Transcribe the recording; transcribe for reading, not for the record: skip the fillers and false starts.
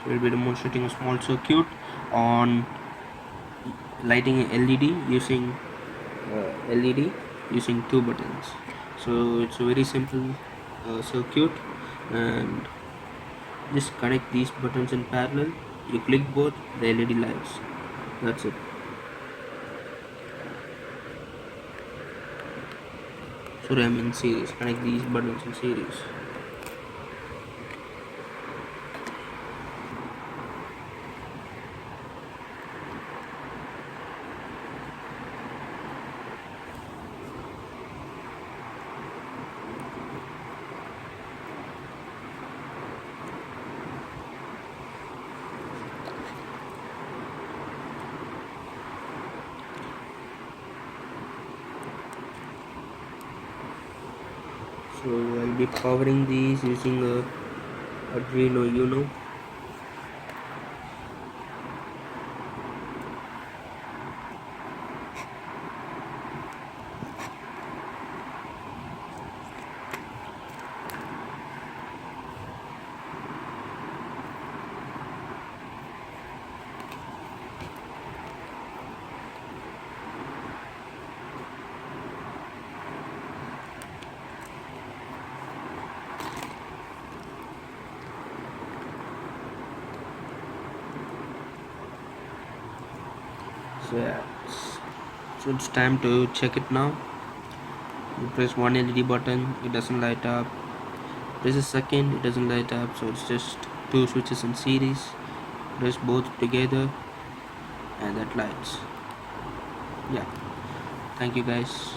So we'll be demonstrating a small circuit on lighting a LED using LED using two buttons. So it's a very simple circuit, and just connect these buttons in parallel. You click both, the LED lights. That's it. Sorry, I'm in series. Connect these buttons in series. So I'll be powering these using a ARDUINO UNO. So yeah, so it's time to check it now. You press one LED button, it doesn't light up. Press a second, it doesn't light up. So it's just two switches in series. Press both together and that lights. Yeah, thank you guys.